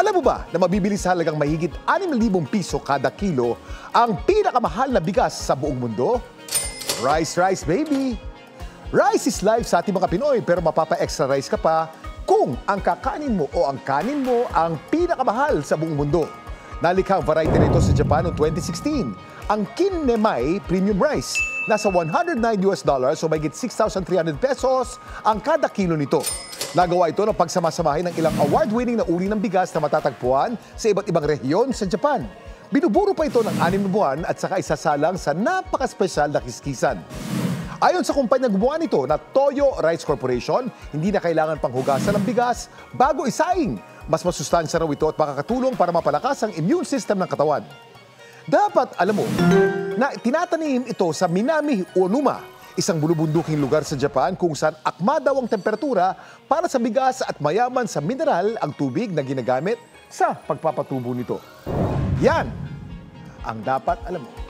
Alam mo ba na mabibili sa halagang mahigit 6,000 piso kada kilo ang pinakamahal na bigas sa buong mundo? Rice, rice, baby! Rice is life sa ating mga Pinoy, pero mapapa-extra rice ka pa kung ang kakanin mo o ang kanin mo ang pinakamahal sa buong mundo. Nalikha ang variety nito sa Japan noong 2016, ang Kinnemai Premium Rice. Nasa $109 o mahigit 6,300 pesos ang kada kilo nito. Nagawa ito ng pagsamasamahin ng ilang award-winning na uri ng bigas na matatagpuan sa iba't ibang rehiyon sa Japan. Binuburo pa ito ng 6 na buwan at saka isasalang sa napaka-espesyal na kiskisan. Ayon sa kumpanyang gumawa nito na Toyo Rice Corporation, hindi na kailangan pang hugasan ng bigas bago isaing. Mas masustansya raw ito at makakatulong para mapalakas ang immune system ng katawan. Dapat alam mo na tinatanim ito sa Minami Onuma, isang bulubunduking lugar sa Japan kung saan akma daw ang temperatura para sa bigas at mayaman sa mineral ang tubig na ginagamit sa pagpapatubo nito. Yan ang dapat alam mo.